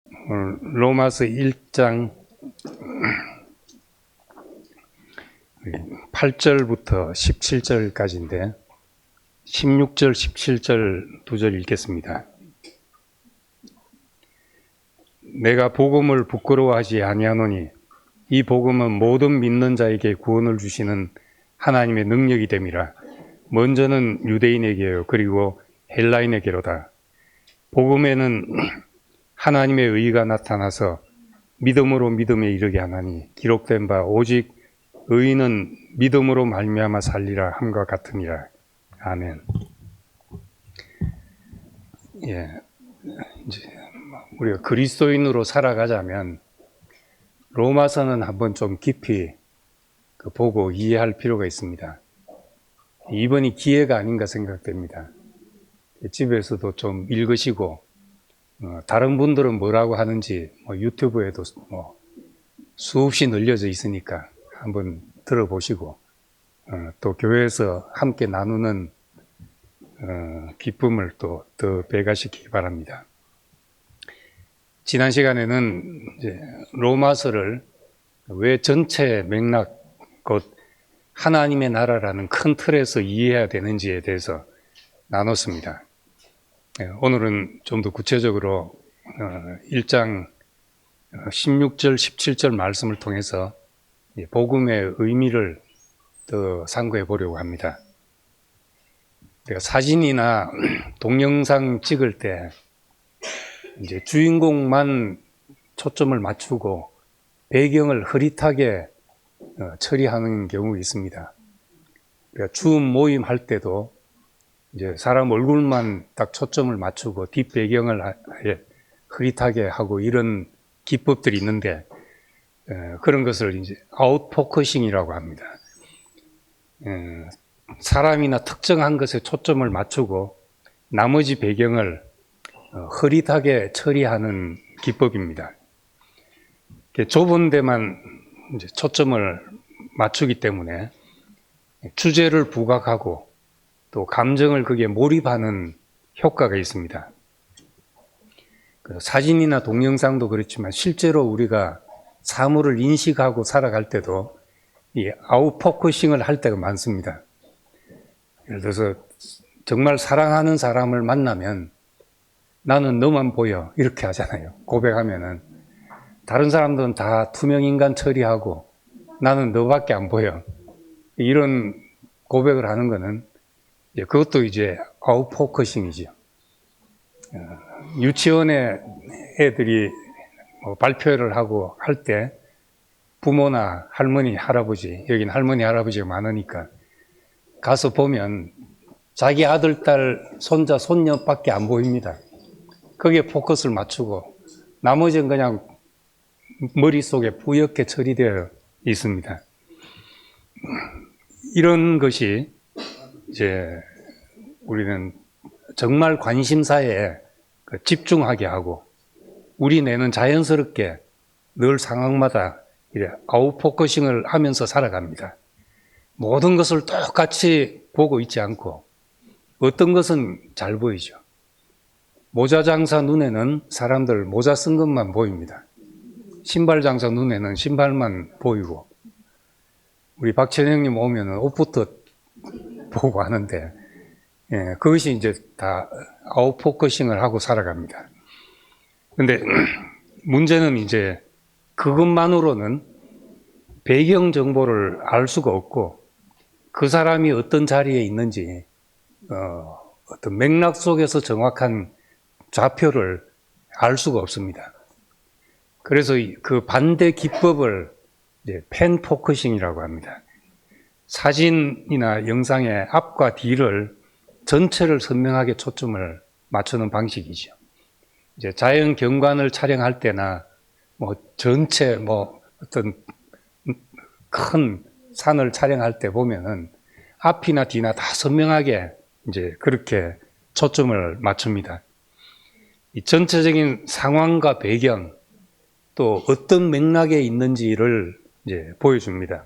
로마서 1장 8절부터 17절까지인데 16절, 17절 두 절 읽겠습니다. 내가 복음을 부끄러워하지 아니하노니 이 복음은 모든 믿는 자에게 구원을 주시는 하나님의 능력이 됨이라. 먼저는 유대인에게요 그리고 헬라인에게로다. 복음에는 하나님의 의가 나타나서 믿음으로 믿음에 이르게 하나니 기록된 바 오직 의인은 믿음으로 말미암아 살리라 함과 같으니라. 아멘. 이제 우리가 그리스도인으로 살아가자면 로마서는 한번 좀 깊이 보고 이해할 필요가 있습니다. 이번이 기회가 아닌가 생각됩니다. 집에서도 좀 읽으시고 다른 분들은 뭐라고 하는지 유튜브에도 수없이 늘려져 있으니까 한번 들어보시고 또 교회에서 함께 나누는 기쁨을 또 더 배가시키기 바랍니다. 지난 시간에는 이제 로마서를 왜 전체 맥락, 곧 하나님의 나라라는 큰 틀에서 이해해야 되는지에 대해서 나눴습니다. 오늘은 좀 더 구체적으로 1장 16절, 17절 말씀을 통해서 복음의 의미를 더 상고해 보려고 합니다. 사진이나 동영상 찍을 때 이제 주인공만 초점을 맞추고 배경을 흐릿하게 처리하는 경우가 있습니다. 줌 모임 할 때도 이제 사람 얼굴만 딱 초점을 맞추고 뒷배경을 흐릿하게 하고 이런 기법들이 있는데 그런 것을 이제 아웃포커싱이라고 합니다. 사람이나 특정한 것에 초점을 맞추고 나머지 배경을 흐릿하게 처리하는 기법입니다. 좁은 데만 이제 초점을 맞추기 때문에 주제를 부각하고 또 감정을 거기에 몰입하는 효과가 있습니다. 사진이나 동영상도 그렇지만 실제로 우리가 사물을 인식하고 살아갈 때도 이 아웃포커싱을 할 때가 많습니다. 예를 들어서 정말 사랑하는 사람을 만나면 나는 너만 보여 이렇게 하잖아요. 고백하면은 다른 사람들은 다 투명인간 처리하고 나는 너밖에 안 보여 이런 고백을 하는 거는 그것도 이제 아웃포커싱이죠. 유치원에 애들이 발표를 하고 할 때 부모나 할머니, 할아버지, 여긴 할머니, 할아버지가 많으니까 가서 보면 자기 아들, 딸, 손자, 손녀밖에 안 보입니다. 거기에 포커스를 맞추고 나머지는 그냥 머릿속에 뿌옇게 처리되어 있습니다. 이런 것이 이제 우리는 정말 관심사에 집중하게 하고 우리 뇌는 자연스럽게 늘 상황마다 아웃포커싱을 하면서 살아갑니다. 모든 것을 똑같이 보고 있지 않고 어떤 것은 잘 보이죠. 모자 장사 눈에는 사람들 모자 쓴 것만 보입니다. 신발 장사 눈에는 신발만 보이고 우리 박찬영님 오면 옷부터 보고 하는데 그것이 이제 다 아웃포커싱을 하고 살아갑니다. 근데 문제는 이제 그것만으로는 배경 정보를 알 수가 없고 그 사람이 어떤 자리에 있는지 어떤 맥락 속에서 정확한 좌표를 알 수가 없습니다. 그래서 그 반대 기법을 이제 펜 포커싱이라고 합니다. 사진이나 영상의 앞과 뒤를 전체를 선명하게 초점을 맞추는 방식이죠. 이제 자연 경관을 촬영할 때나 전체 어떤 큰 산을 촬영할 때 보면은 앞이나 뒤나 다 선명하게 이제 그렇게 초점을 맞춥니다. 이 전체적인 상황과 배경 또 어떤 맥락에 있는지를 이제 보여줍니다.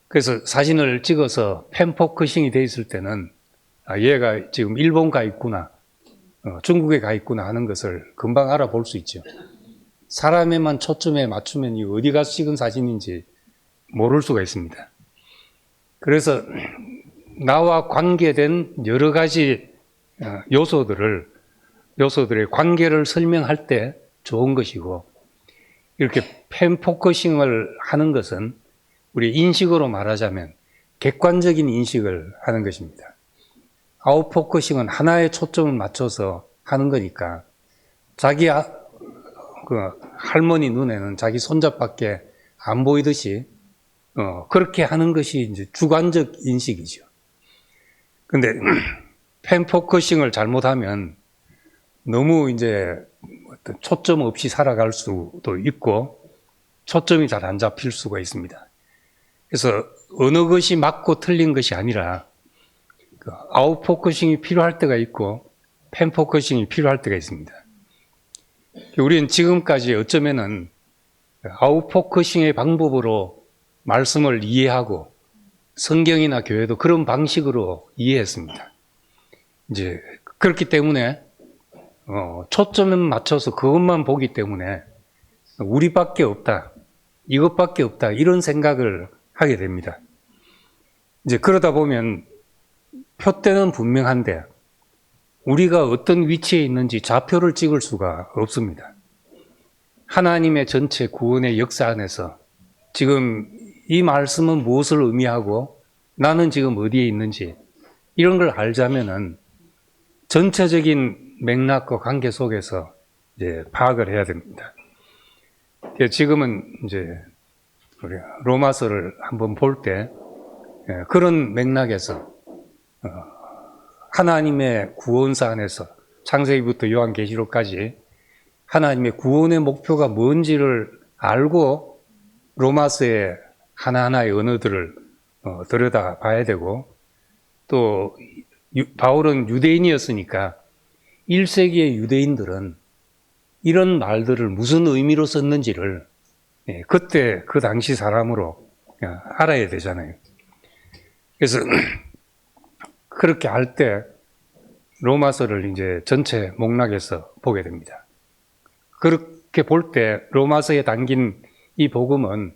그래서 사진을 찍어서 펜 포커싱이 돼 있을 때는 얘가 지금 일본 가 있구나 중국에 가 있구나 하는 것을 금방 알아볼 수 있죠. 사람에만 초점에 맞추면 이 어디 가서 찍은 사진인지 모를 수가 있습니다. 그래서 나와 관계된 여러 가지 요소들의 관계를 설명할 때 좋은 것이고, 이렇게 펜포커싱을 하는 것은 우리 인식으로 말하자면 객관적인 인식을 하는 것입니다. 아웃포커싱은 하나의 초점을 맞춰서 하는 거니까 자기 할머니 눈에는 자기 손잡밖에 안 보이듯이 그렇게 하는 것이 이제 주관적 인식이죠. 근데 펜포커싱을 잘못하면 너무 이제 어떤 초점 없이 살아갈 수도 있고 초점이 잘 안 잡힐 수가 있습니다. 그래서 어느 것이 맞고 틀린 것이 아니라 아웃포커싱이 필요할 때가 있고 펜포커싱이 필요할 때가 있습니다. 우리는 지금까지 어쩌면은 아웃포커싱의 방법으로 말씀을 이해하고 성경이나 교회도 그런 방식으로 이해했습니다. 이제 그렇기 때문에 초점을 맞춰서 그것만 보기 때문에 우리밖에 없다, 이것밖에 없다, 이런 생각을 하게 됩니다. 이제 그러다 보면 표대는 분명한데 우리가 어떤 위치에 있는지 좌표를 찍을 수가 없습니다. 하나님의 전체 구원의 역사 안에서 지금 이 말씀은 무엇을 의미하고 나는 지금 어디에 있는지 이런 걸 알자면은 전체적인 맥락과 관계 속에서 이제 파악을 해야 됩니다. 지금은 이제 우리 로마서를 한번 볼 때 그런 맥락에서 하나님의 구원사 안에서 창세기부터 요한계시록까지 하나님의 구원의 목표가 뭔지를 알고 로마서의 하나하나의 언어들을 들여다 봐야 되고, 또 바울은 유대인이었으니까 1세기의 유대인들은 이런 말들을 무슨 의미로 썼는지를 그때 그 당시 사람으로 알아야 되잖아요. 그래서 그렇게 할 때 로마서를 이제 전체 목락에서 보게 됩니다. 그렇게 볼 때 로마서에 담긴 이 복음은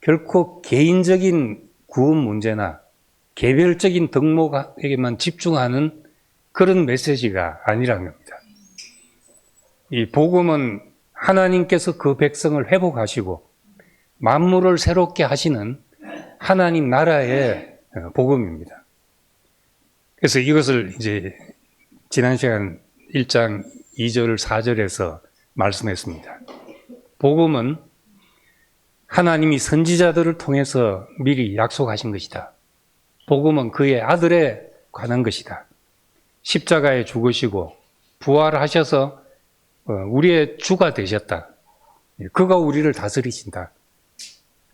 결코 개인적인 구원 문제나 개별적인 덕목에게만 집중하는 그런 메시지가 아니라는 겁니다. 이 복음은 하나님께서 그 백성을 회복하시고 만물을 새롭게 하시는 하나님 나라의 복음입니다. 그래서 이것을 이제 지난 시간 1장 2절 4절에서 말씀했습니다. 복음은 하나님이 선지자들을 통해서 미리 약속하신 것이다. 복음은 그의 아들에 관한 것이다. 십자가에 죽으시고 부활하셔서 우리의 주가 되셨다. 그가 우리를 다스리신다.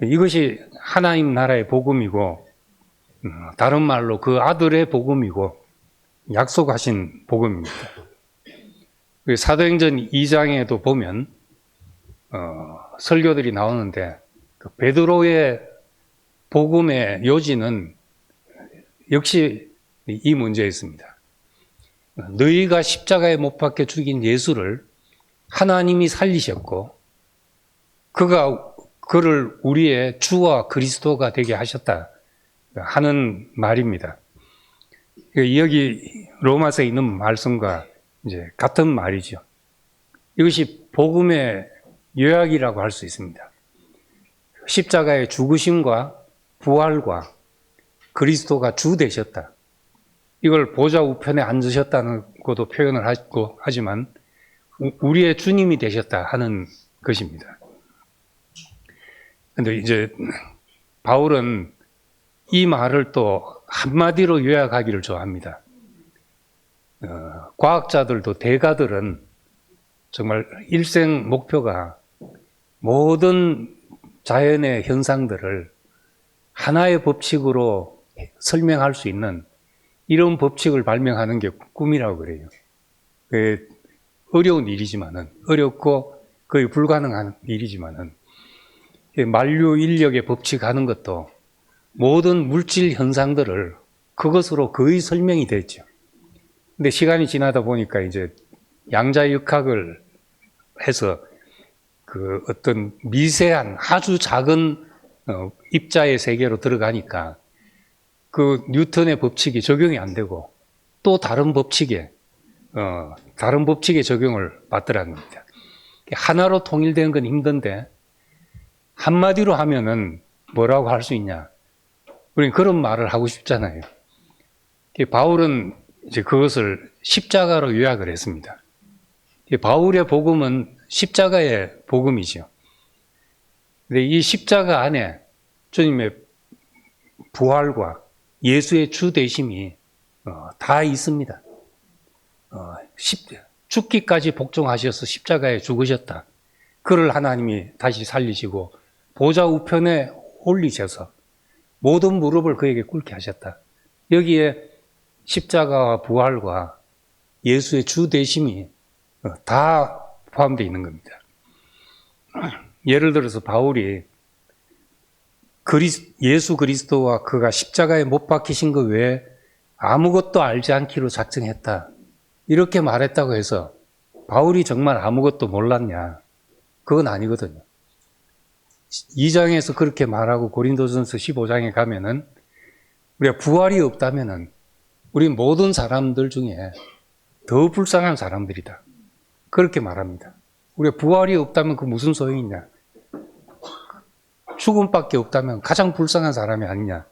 이것이 하나님 나라의 복음이고, 다른 말로 그 아들의 복음이고 약속하신 복음입니다. 사도행전 2장에도 보면 설교들이 나오는데 그 베드로의 복음의 요지는 역시 이 문제였습니다. 너희가 십자가에 못 박혀 죽인 예수를 하나님이 살리셨고 그를 우리의 주와 그리스도가 되게 하셨다 하는 말입니다. 여기 로마서에 있는 말씀과 이제 같은 말이죠. 이것이 복음의 요약이라고 할 수 있습니다. 십자가의 죽으심과 부활과 그리스도가 주 되셨다. 이걸 보좌 우편에 앉으셨다는 것도 표현을 하지만 우리의 주님이 되셨다 하는 것입니다. 그런데 이제 바울은 이 말을 또 한마디로 요약하기를 좋아합니다. 과학자들도 대가들은 정말 일생 목표가 모든 자연의 현상들을 하나의 법칙으로 설명할 수 있는 이런 법칙을 발명하는 게 꿈이라고 그래요. 어려운 일이지만은, 어렵고 거의 불가능한 일이지만은, 만류 인력의 법칙하는 것도 모든 물질 현상들을 그것으로 거의 설명이 됐죠. 근데 시간이 지나다 보니까 이제 양자역학을 해서 그 어떤 미세한 아주 작은 입자의 세계로 들어가니까 그 뉴턴의 법칙이 적용이 안 되고 또 다른 법칙에 적용을 받더라는 겁니다. 하나로 통일되는 건 힘든데 한마디로 하면은 뭐라고 할 수 있냐? 우리는 그런 말을 하고 싶잖아요. 바울은 이제 그것을 십자가로 요약을 했습니다. 바울의 복음은 십자가의 복음이죠. 근데 이 십자가 안에 주님의 부활과 예수의 주 되심이 다 있습니다. 죽기까지 복종하셔서 십자가에 죽으셨다. 그를 하나님이 다시 살리시고 보좌 우편에 올리셔서 모든 무릎을 그에게 꿇게 하셨다. 여기에 십자가와 부활과 예수의 주 되심이 다 포함되어 있는 겁니다. 예를 들어서 바울이 예수 그리스도와 그가 십자가에 못 박히신 것 외에 아무것도 알지 않기로 작정했다. 이렇게 말했다고 해서 바울이 정말 아무것도 몰랐냐? 그건 아니거든요. 2장에서 그렇게 말하고 고린도전서 15장에 가면은 우리가 부활이 없다면은 우리 모든 사람들 중에 더 불쌍한 사람들이다. 그렇게 말합니다. 우리가 부활이 없다면 그 무슨 소용이 있냐? 죽음밖에 없다면 가장 불쌍한 사람이 아니냐?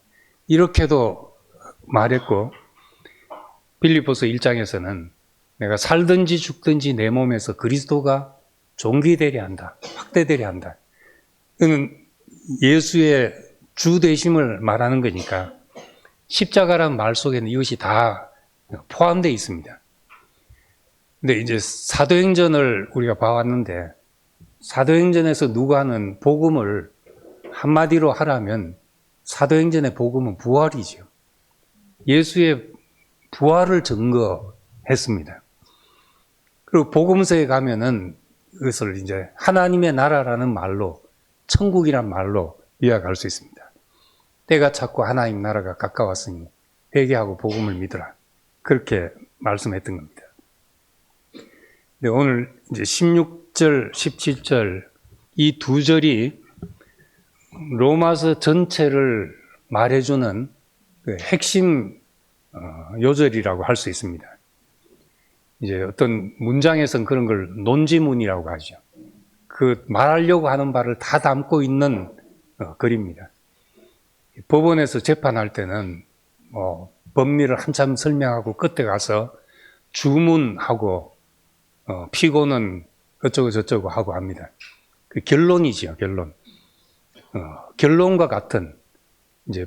이렇게도 말했고 빌립보서 1장에서는 내가 살든지 죽든지 내 몸에서 그리스도가 존귀되려 한다. 확대되려 한다. 이는 예수의 주 되심을 말하는 거니까 십자가라는 말 속에는 이것이 다 포함되어 있습니다. 근데 이제 사도행전을 우리가 봐왔는데 사도행전에서 누가 하는 복음을 한마디로 하라면 사도행전의 복음은 부활이죠. 예수의 부활을 증거했습니다. 그리고 복음서에 가면은 그것을 이제 하나님의 나라라는 말로 천국이란 말로 요약할 수 있습니다. 때가 찼고 하나님 나라가 가까웠으니 회개하고 복음을 믿으라. 그렇게 말씀했던 겁니다. 근데 오늘 이제 16절, 17절 이 두 절이 로마서 전체를 말해주는 그 핵심 요절이라고 할 수 있습니다. 이제 어떤 문장에서는 그런 걸 논지문이라고 하죠. 그 말하려고 하는 바를 다 담고 있는 글입니다. 법원에서 재판할 때는 법리를 한참 설명하고 끝에 가서 주문하고 피고는 어쩌고 저쩌고 하고 합니다. 그 결론이죠, 결론. 결론과 같은 이제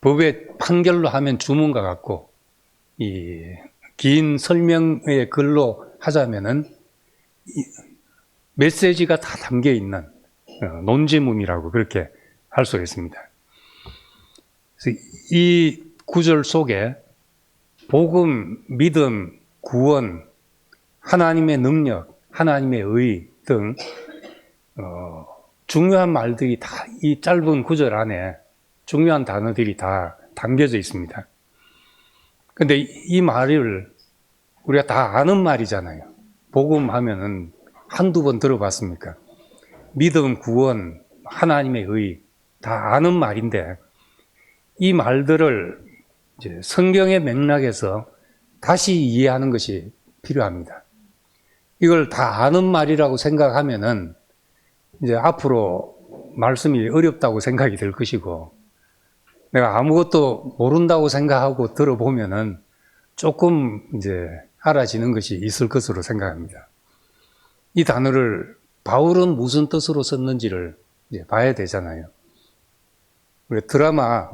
법의 판결로 하면 주문과 같고 이 긴 설명의 글로 하자면은 메시지가 다 담겨 있는 논지문이라고 그렇게 할 수 있습니다. 그래서 이 구절 속에 복음, 믿음, 구원, 하나님의 능력, 하나님의 의 등 중요한 말들이 다 이 짧은 구절 안에 중요한 단어들이 다 담겨져 있습니다. 근데 이 말을 우리가 다 아는 말이잖아요. 복음 하면은 한두 번 들어봤습니까? 믿음, 구원, 하나님의 의 다 아는 말인데 이 말들을 이제 성경의 맥락에서 다시 이해하는 것이 필요합니다. 이걸 다 아는 말이라고 생각하면은 이제 앞으로 말씀이 어렵다고 생각이 될 것이고 내가 아무것도 모른다고 생각하고 들어보면은 조금 이제 알아지는 것이 있을 것으로 생각합니다. 이 단어를 바울은 무슨 뜻으로 썼는지를 이제 봐야 되잖아요. 우리 드라마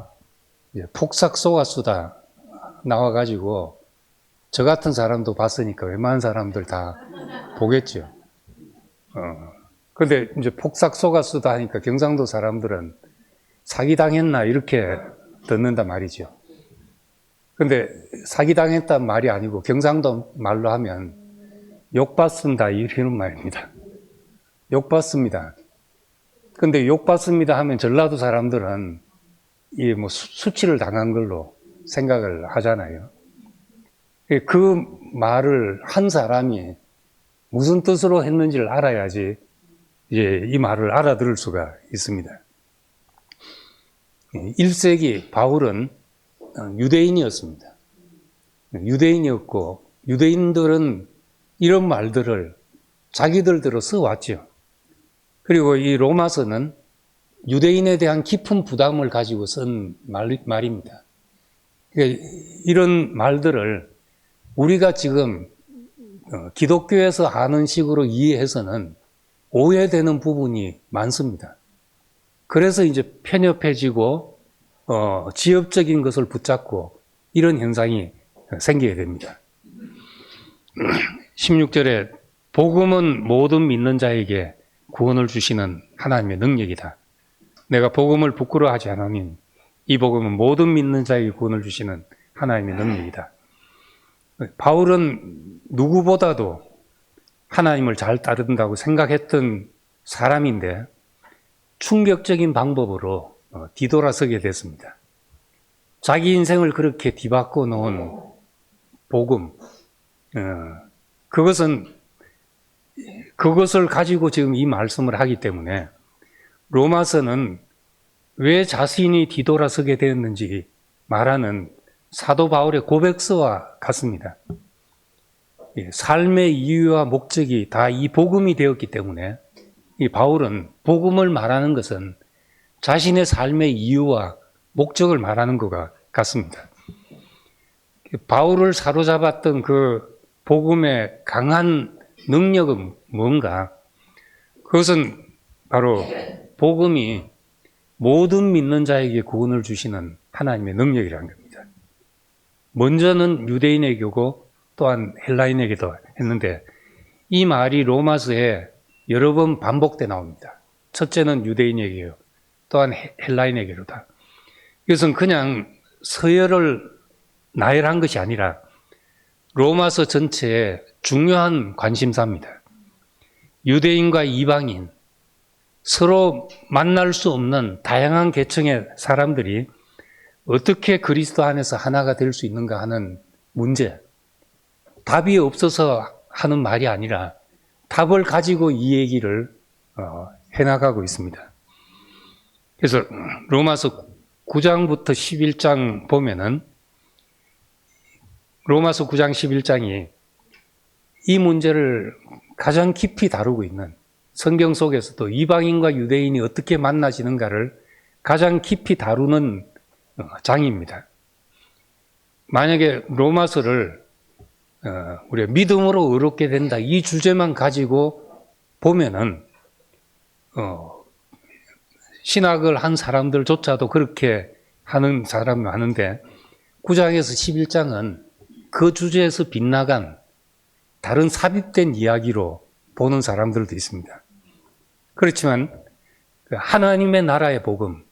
폭삭 속았수다 나와가지고 저 같은 사람도 봤으니까 웬만한 사람들 다 보겠죠. 근데 이제 폭삭 속았수다 하니까 경상도 사람들은 사기당했나 이렇게 듣는단 말이죠. 근데 사기당했단 말이 아니고 경상도 말로 하면 욕받습니다 이런 말입니다. 욕받습니다. 근데 욕받습니다 하면 전라도 사람들은 이 뭐 수치를 당한 걸로 생각을 하잖아요. 그 말을 한 사람이 무슨 뜻으로 했는지를 알아야지 이 말을 알아들을 수가 있습니다. 1세기 바울은 유대인이었습니다. 유대인이었고 유대인들은 이런 말들을 자기들대로 써왔죠. 그리고 이 로마서는 유대인에 대한 깊은 부담을 가지고 쓴 말입니다. 그러니까 이런 말들을 우리가 지금 기독교에서 하는 식으로 이해해서는 오해되는 부분이 많습니다. 그래서 이제 편협해지고 지엽적인 것을 붙잡고 이런 현상이 생기게 됩니다. 16절에 복음은 모든 믿는 자에게 구원을 주시는 하나님의 능력이다. 내가 복음을 부끄러워하지 않으니 이 복음은 모든 믿는 자에게 구원을 주시는 하나님의 능력이다. 바울은 누구보다도 하나님을 잘 따른다고 생각했던 사람인데 충격적인 방법으로 뒤돌아서게 됐습니다. 자기 인생을 그렇게 뒤바꿔 놓은 복음, 그것을 가지고 지금 이 말씀을 하기 때문에 로마서는 왜 자신이 뒤돌아서게 되었는지 말하는 사도 바울의 고백서와 같습니다. 삶의 이유와 목적이 다 이 복음이 되었기 때문에 이 바울은 복음을 말하는 것은 자신의 삶의 이유와 목적을 말하는 것과 같습니다. 바울을 사로잡았던 그 복음의 강한 능력은 뭔가? 그것은 바로 복음이 모든 믿는 자에게 구원을 주시는 하나님의 능력이라는 겁니다. 먼저는 유대인에게고 또한 헬라인에게도 했는데 이 말이 로마서에 여러 번 반복돼 나옵니다. 첫째는 유대인에게요. 또한 헬라인에게로다. 이것은 그냥 서열을 나열한 것이 아니라 로마서 전체의 중요한 관심사입니다. 유대인과 이방인, 서로 만날 수 없는 다양한 계층의 사람들이 어떻게 그리스도 안에서 하나가 될 수 있는가 하는 문제, 답이 없어서 하는 말이 아니라 답을 가지고 이 얘기를 해나가고 있습니다. 그래서 로마서 9장부터 11장 보면은 로마서 9장 11장이 이 문제를 가장 깊이 다루고 있는 성경 속에서도 이방인과 유대인이 어떻게 만나지는가를 가장 깊이 다루는 장입니다. 만약에 로마서를 우리가 믿음으로 의롭게 된다 이 주제만 가지고 보면은 신학을 한 사람들조차도 그렇게 하는 사람이 많은데 9장에서 11장은 그 주제에서 빗나간 다른 삽입된 이야기로 보는 사람들도 있습니다. 그렇지만 하나님의 나라의 복음,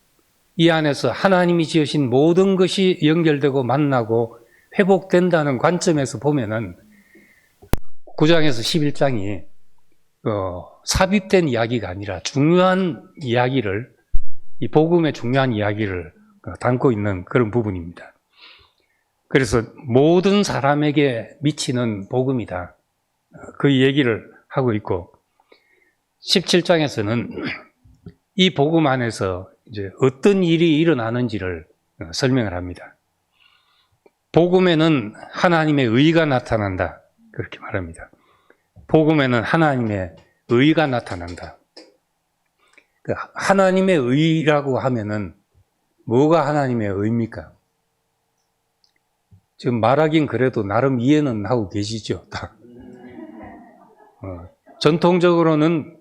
이 안에서 하나님이 지으신 모든 것이 연결되고 만나고 회복된다는 관점에서 보면은 9장에서 11장이 삽입된 이야기가 아니라 중요한 이야기를, 이 복음의 중요한 이야기를 담고 있는 그런 부분입니다. 그래서 모든 사람에게 미치는 복음이다. 그 얘기를 하고 있고 17장에서는 이 복음 안에서 이제 어떤 일이 일어나는지를 설명을 합니다. 복음에는 하나님의 의가 나타난다. 그렇게 말합니다. 복음에는 하나님의 의가 나타난다. 하나님의 의라고 하면은 뭐가 하나님의 의입니까? 지금 말하긴 그래도 나름 이해는 하고 계시죠? 전통적으로는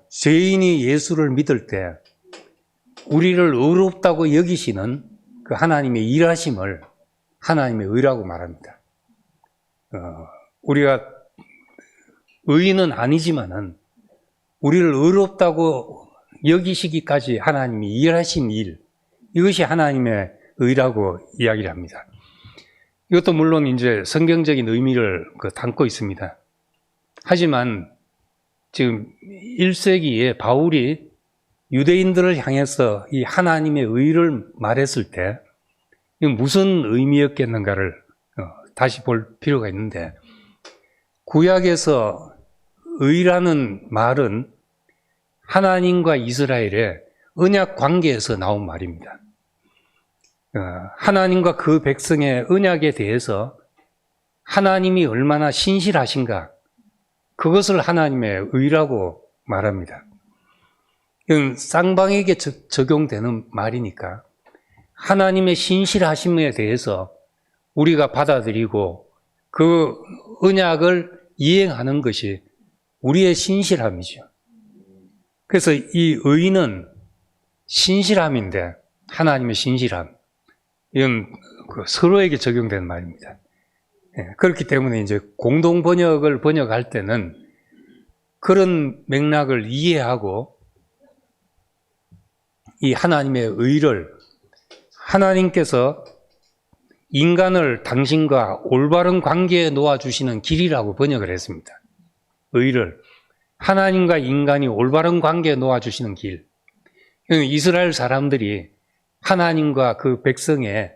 죄인이 예수를 믿을 때 우리를 의롭다고 여기시는 그 하나님의 일하심을 하나님의 의라고 말합니다. 우리가 의인은 아니지만은 우리를 의롭다고 여기시기까지 하나님이 일하신 일, 이것이 하나님의 의라고 이야기를 합니다. 이것도 물론 이제 성경적인 의미를 담고 있습니다. 하지만 지금 1세기에 바울이 유대인들을 향해서 이 하나님의 의를 말했을 때 이건 무슨 의미였겠는가를 다시 볼 필요가 있는데, 구약에서 의라는 말은 하나님과 이스라엘의 언약 관계에서 나온 말입니다. 하나님과 그 백성의 언약에 대해서 하나님이 얼마나 신실하신가, 그것을 하나님의 의라고 말합니다. 이건 쌍방에게 적용되는 말이니까 하나님의 신실하심에 대해서 우리가 받아들이고 그 언약을 이행하는 것이 우리의 신실함이죠. 그래서 이 의는 신실함인데, 하나님의 신실함, 이건 서로에게 적용되는 말입니다. 그렇기 때문에 이제 공동 번역을 번역할 때는 그런 맥락을 이해하고 이 하나님의 의를, 하나님께서 인간을 당신과 올바른 관계에 놓아주시는 길이라고 번역을 했습니다. 의를 하나님과 인간이 올바른 관계에 놓아주시는 길. 이스라엘 사람들이 하나님과 그 백성의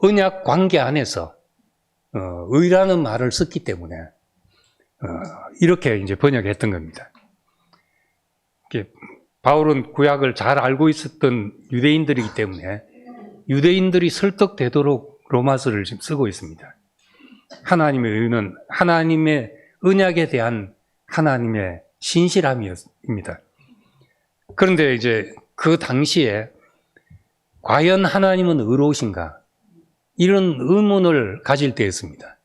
언약 관계 안에서 의라는 말을 썼기 때문에 이렇게 이제 번역했던 겁니다. 바울은 구약을 잘 알고 있었던 유대인들이기 때문에 유대인들이 설득되도록 로마서를 지금 쓰고 있습니다. 하나님의 의는 하나님의 언약에 대한 하나님의 신실함입니다. 그런데 이제 그 당시에 과연 하나님은 의로우신가? 이런 의문을 가질 때였습니다.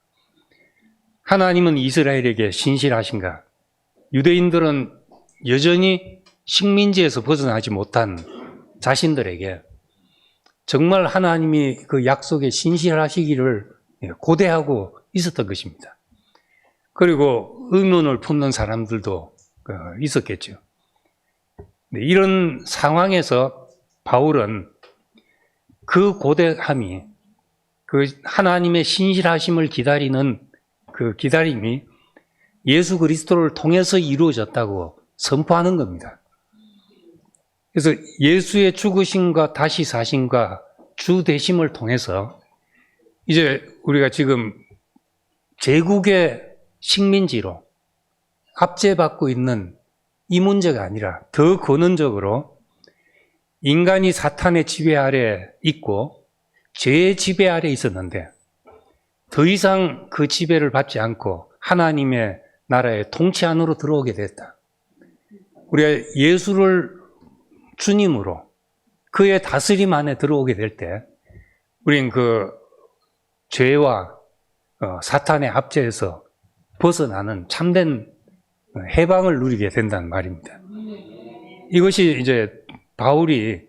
하나님은 이스라엘에게 신실하신가? 유대인들은 여전히 식민지에서 벗어나지 못한 자신들에게 정말 하나님이 그 약속에 신실하시기를 고대하고 있었던 것입니다. 그리고 의문을 품는 사람들도 있었겠죠. 이런 상황에서 바울은 그 고대함이, 그 하나님의 신실하심을 기다리는 그 기다림이 예수 그리스도를 통해서 이루어졌다고 선포하는 겁니다. 그래서 예수의 죽으심과 다시 사심과 주 되심을 통해서 이제 우리가 지금 제국의 식민지로 압제받고 있는 이 문제가 아니라 더 근원적으로 인간이 사탄의 지배 아래 있고 죄의 지배 아래 있었는데 더 이상 그 지배를 받지 않고 하나님의 나라의 통치 안으로 들어오게 됐다. 우리가 예수를 주님으로 그의 다스림 안에 들어오게 될 때 우린 그 죄와 사탄의 압제에서 벗어나는 참된 해방을 누리게 된다는 말입니다. 이것이 이제 바울이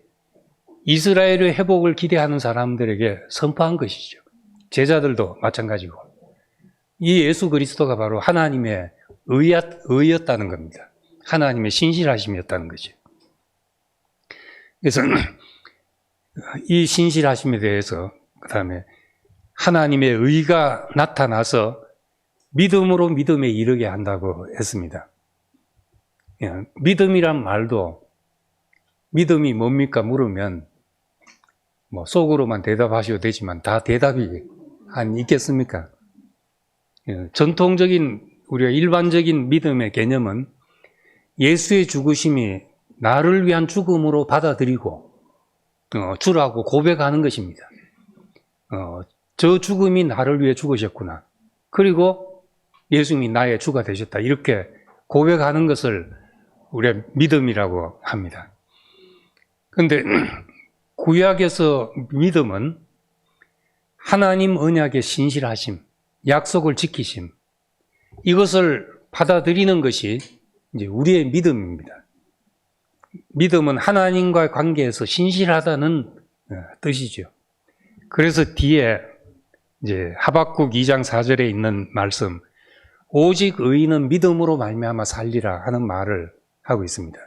이스라엘의 회복을 기대하는 사람들에게 선포한 것이죠. 제자들도 마찬가지고. 이 예수 그리스도가 바로 하나님의 의였다는 겁니다. 하나님의 신실하심이었다는 거죠. 그래서 이 신실하심에 대해서 그 다음에 하나님의 의가 나타나서 믿음으로 믿음에 이르게 한다고 했습니다. 믿음이란 말도 믿음이 뭡니까 물으면 뭐 속으로만 대답하셔도 되지만 다 대답이 안 있겠습니까? 전통적인 우리가 일반적인 믿음의 개념은 예수의 죽으심이 나를 위한 죽음으로 받아들이고 주라고 고백하는 것입니다. 저 죽음이 나를 위해 죽으셨구나. 그리고 예수님이 나의 주가 되셨다. 이렇게 고백하는 것을 우리가 믿음이라고 합니다. 그런데 구약에서 믿음은 하나님 언약의 신실하심, 약속을 지키심, 이것을 받아들이는 것이 이제 우리의 믿음입니다. 믿음은 하나님과의 관계에서 신실하다는 뜻이죠. 그래서 뒤에 이제 하박국 2장 4절에 있는 말씀, 오직 의인은 믿음으로 말미암아 살리라 하는 말을 하고 있습니다.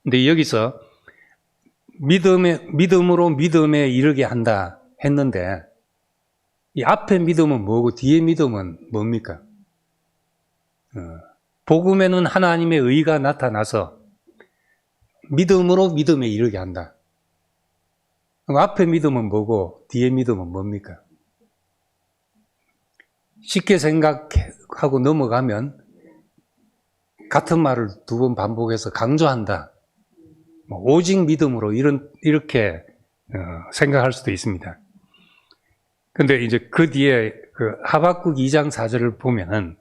근데 여기서 믿음으로 믿음에 이르게 한다 했는데 이 앞에 믿음은 뭐고 뒤에 믿음은 뭡니까? 복음에는 하나님의 의가 나타나서 믿음으로 믿음에 이르게 한다. 그럼 앞에 믿음은 뭐고 뒤에 믿음은 뭡니까? 쉽게 생각하고 넘어가면 같은 말을 두 번 반복해서 강조한다. 오직 믿음으로 이렇게 생각할 수도 있습니다. 근데 이제 그 뒤에 그 하박국 2장 4절을 보면은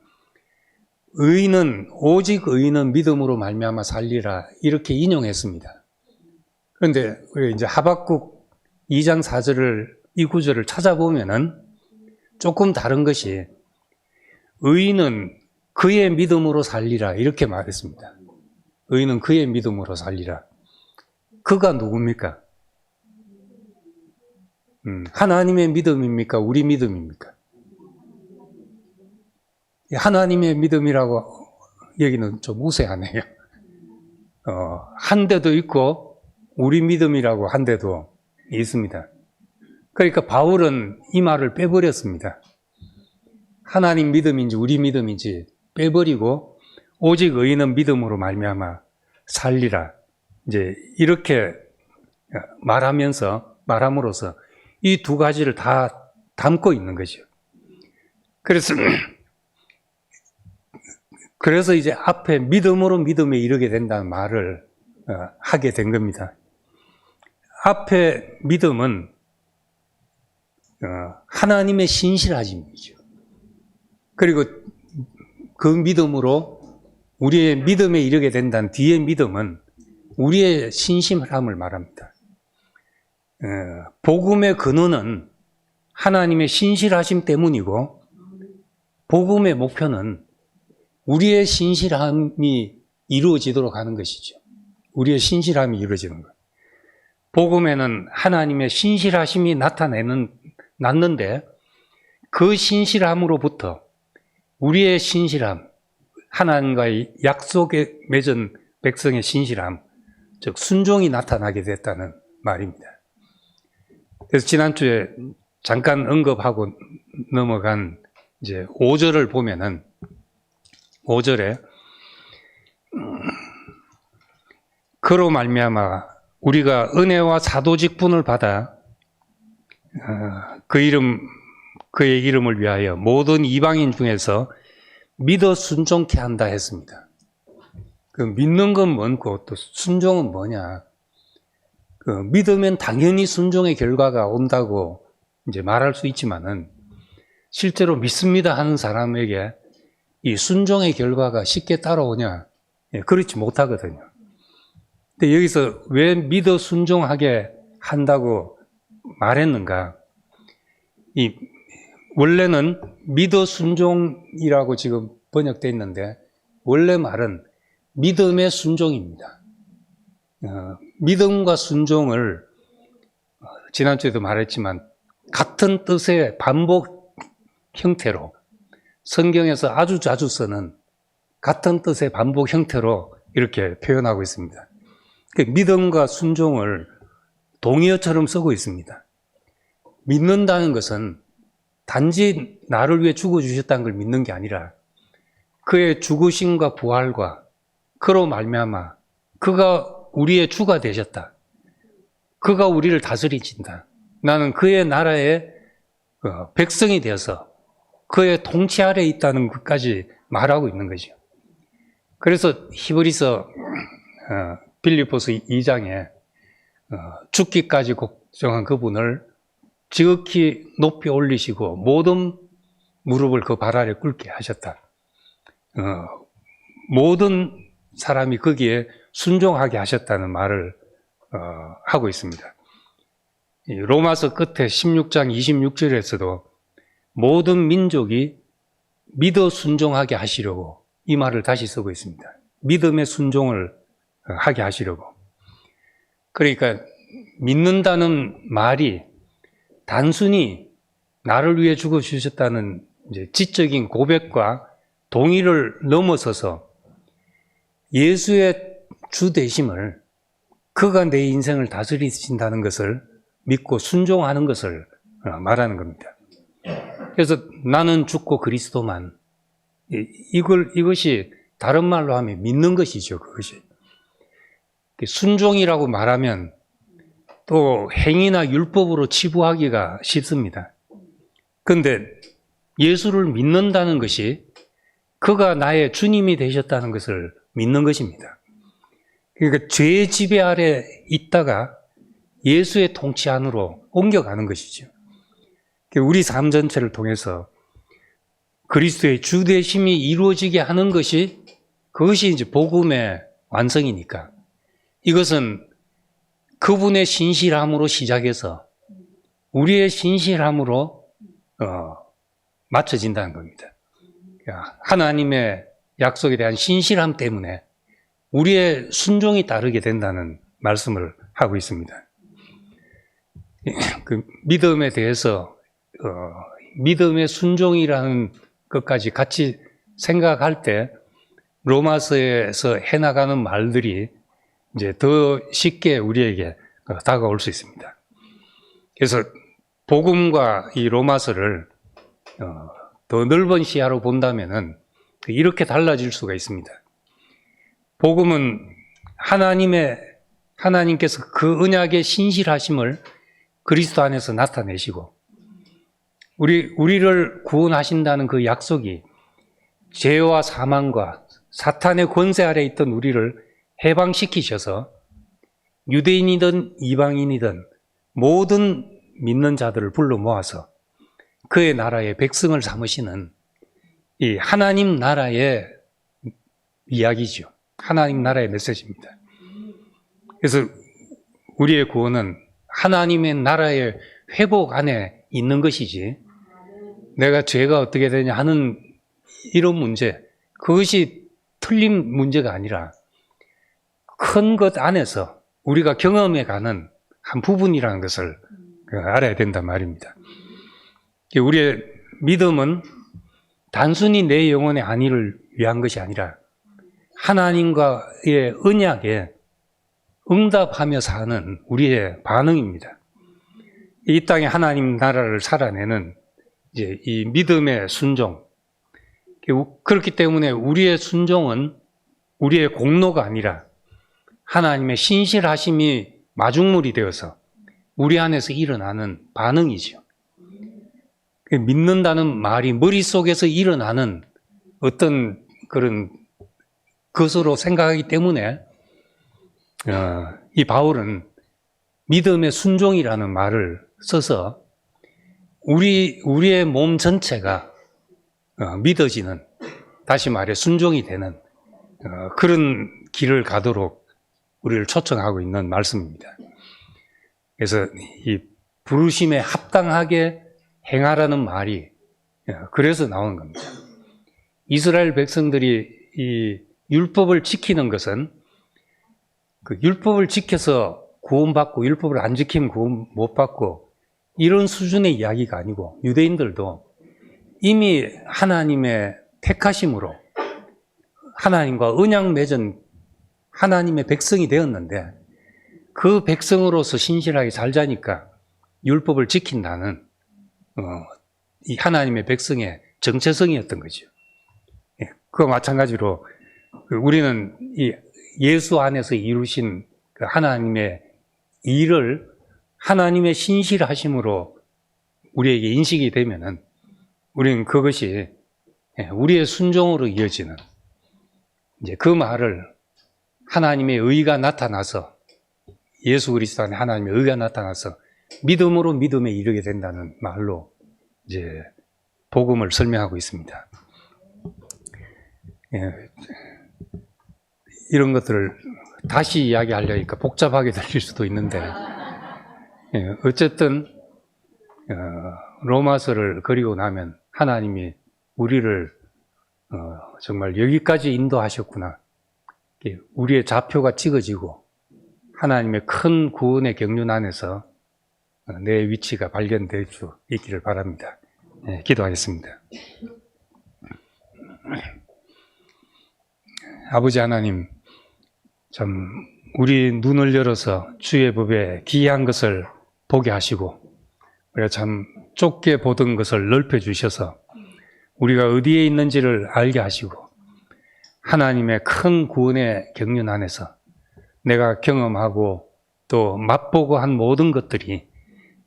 오직 의인은 믿음으로 말미암아 살리라 이렇게 인용했습니다. 그런데 우리 이제 하박국 2장 4절을 이 구절을 찾아보면은 조금 다른 것이 의인은 그의 믿음으로 살리라 이렇게 말했습니다. 의인은 그의 믿음으로 살리라. 그가 누굽니까? 하나님의 믿음입니까? 우리 믿음입니까? 하나님의 믿음이라고 여기는 좀 우세하네요. 한 데도 있고 우리 믿음이라고 한 데도 있습니다. 그러니까 바울은 이 말을 빼버렸습니다. 하나님 믿음인지 우리 믿음인지 빼버리고 오직 의인은 믿음으로 말미암아 살리라. 이제 이렇게 말함으로써 이 두 가지를 다 담고 있는 거죠. 그래서 이제 앞에 믿음으로 믿음에 이르게 된다는 말을 하게 된 겁니다. 앞에 믿음은 하나님의 신실하심이죠. 그리고 그 믿음으로 우리의 믿음에 이르게 된다는 뒤의 믿음은 우리의 신실함을 말합니다. 복음의 근원은 하나님의 신실하심 때문이고 복음의 목표는 우리의 신실함이 이루어지도록 하는 것이죠. 우리의 신실함이 이루어지는 것. 복음에는 하나님의 신실하심이 났는데 그 신실함으로부터 우리의 신실함, 하나님과의 약속에 맺은 백성의 신실함, 즉 순종이 나타나게 됐다는 말입니다. 그래서 지난주에 잠깐 언급하고 넘어간 이제 5절을 보면은 5절에 그로 말미암아 우리가 은혜와 사도직분을 받아 그의 이름을 위하여 모든 이방인 중에서 믿어 순종케 한다 했습니다. 그 믿는 건 뭔고 또 순종은 뭐냐? 그 믿으면 당연히 순종의 결과가 온다고 이제 말할 수 있지만은 실제로 믿습니다 하는 사람에게 이 순종의 결과가 쉽게 따라오냐? 그렇지 못하거든요. 근데 여기서 왜 믿어 순종하게 한다고 말했는가? 원래는 믿어 순종이라고 지금 번역되어 있는데 원래 말은 믿음의 순종입니다. 믿음과 순종을 지난주에도 말했지만 같은 뜻의 반복 형태로 성경에서 아주 자주 쓰는 같은 뜻의 반복 형태로 이렇게 표현하고 있습니다. 믿음과 순종을 동의어처럼 쓰고 있습니다. 믿는다는 것은 단지 나를 위해 죽어주셨다는 걸 믿는 게 아니라 그의 죽으심과 부활과 그로 말미암아 그가 우리의 주가 되셨다. 그가 우리를 다스리신다. 나는 그의 나라의 백성이 되어서 그의 통치 아래에 있다는 것까지 말하고 있는 거죠. 그래서 히브리서 빌립보서 2장에 죽기까지 걱정한 그분을 지극히 높이 올리시고 모든 무릎을 그 발 아래 꿇게 하셨다. 모든 사람이 거기에 순종하게 하셨다는 말을 하고 있습니다. 로마서 끝에 16장 26절에서도 모든 민족이 믿어 순종하게 하시려고 이 말을 다시 쓰고 있습니다. 믿음의 순종을 하게 하시려고. 그러니까 믿는다는 말이 단순히 나를 위해 죽어주셨다는 이제 지적인 고백과 동의를 넘어서서 예수의 주 되심을 그가 내 인생을 다스리신다는 것을 믿고 순종하는 것을 말하는 겁니다. 그래서 나는 죽고 그리스도만 이것이 다른 말로 하면 믿는 것이죠. 그것이 순종이라고 말하면 또 행위나 율법으로 치부하기가 쉽습니다. 그런데 예수를 믿는다는 것이 그가 나의 주님이 되셨다는 것을 믿는 것입니다. 그러니까 죄의 지배 아래 있다가 예수의 통치 안으로 옮겨가는 것이죠. 우리 삶 전체를 통해서 그리스도의 주되심이 이루어지게 하는 것이 그것이 이제 복음의 완성이니까 이것은 그분의 신실함으로 시작해서 우리의 신실함으로 맞춰진다는 겁니다. 하나님의 약속에 대한 신실함 때문에 우리의 순종이 따르게 된다는 말씀을 하고 있습니다. 그 믿음에 대해서 믿음의 순종이라는 것까지 같이 생각할 때 로마서에서 해나가는 말들이 이제 더 쉽게 우리에게 다가올 수 있습니다. 그래서 복음과 이 로마서를 더 넓은 시야로 본다면은 이렇게 달라질 수가 있습니다. 복음은 하나님께서 그 언약의 신실하심을 그리스도 안에서 나타내시고 우리를 구원하신다는 그 약속이 죄와 사망과 사탄의 권세 아래 있던 우리를 해방시키셔서 유대인이든 이방인이든 모든 믿는 자들을 불러 모아서 그의 나라의 백성을 삼으시는 이 하나님 나라의 이야기죠. 하나님 나라의 메시지입니다. 그래서 우리의 구원은 하나님의 나라의 회복 안에 있는 것이지 내가 죄가 어떻게 되냐 하는 이런 문제, 그것이 틀린 문제가 아니라 큰 것 안에서 우리가 경험해가는 한 부분이라는 것을 알아야 된단 말입니다. 우리의 믿음은 단순히 내 영혼의 안위를 위한 것이 아니라 하나님과의 언약에 응답하며 사는 우리의 반응입니다. 이 땅에 하나님 나라를 살아내는 이제 이 믿음의 순종. 그렇기 때문에 우리의 순종은 우리의 공로가 아니라 하나님의 신실하심이 마중물이 되어서 우리 안에서 일어나는 반응이죠. 믿는다는 말이 머릿속에서 일어나는 어떤 그런 것으로 생각하기 때문에 이 바울은 믿음의 순종이라는 말을 써서 우리의 몸 전체가 믿어지는, 다시 말해 순종이 되는 그런 길을 가도록 우리를 초청하고 있는 말씀입니다. 그래서 이 부르심에 합당하게 행하라는 말이 그래서 나온 겁니다. 이스라엘 백성들이 이 율법을 지키는 것은 그 율법을 지켜서 구원받고 율법을 안 지키면 구원 못 받고 이런 수준의 이야기가 아니고 유대인들도 이미 하나님의 택하심으로 하나님과 언약 맺은 하나님의 백성이 되었는데 그 백성으로서 신실하게 살자니까 율법을 지킨다는 이 하나님의 백성의 정체성이었던 거죠. 그와 마찬가지로 우리는 이 예수 안에서 이루신 그 하나님의 일을 하나님의 신실하심으로 우리에게 인식이 되면은 우리는 그것이 우리의 순종으로 이어지는 이제 그 말을 하나님의 의가 나타나서 예수 그리스도 안에 하나님의 의가 나타나서 믿음으로 믿음에 이르게 된다는 말로 이제 복음을 설명하고 있습니다. 이런 것들을 다시 이야기하려니까 복잡하게 들릴 수도 있는데 어쨌든 로마서를 그리고 나면 하나님이 우리를 정말 여기까지 인도하셨구나. 우리의 좌표가 찍어지고 하나님의 큰 구원의 경륜 안에서 내 위치가 발견될 수 있기를 바랍니다. 기도하겠습니다. 아버지 하나님, 참 우리 눈을 열어서 주의 법에 기이한 것을 보게 하시고 우리가 참 좁게 보던 것을 넓혀 주셔서 우리가 어디에 있는지를 알게 하시고 하나님의 큰 구원의 경륜 안에서 내가 경험하고 또 맛보고 한 모든 것들이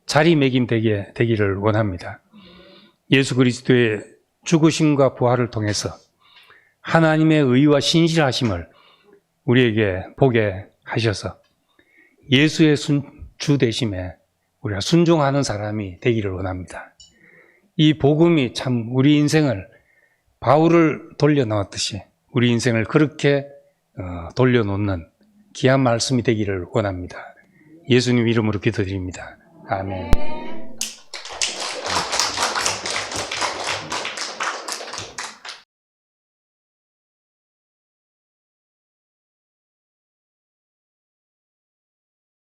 자리매김 되기를 원합니다. 예수 그리스도의 죽으심과 부활을 통해서 하나님의 의와 신실하심을 우리에게 보게 하셔서 예수의 주 되심에 우리가 순종하는 사람이 되기를 원합니다. 이 복음이 참 우리 인생을 바울을 돌려놓았듯이 우리 인생을 그렇게 돌려놓는 귀한 말씀이 되기를 원합니다. 예수님 이름으로 기도드립니다. 아멘.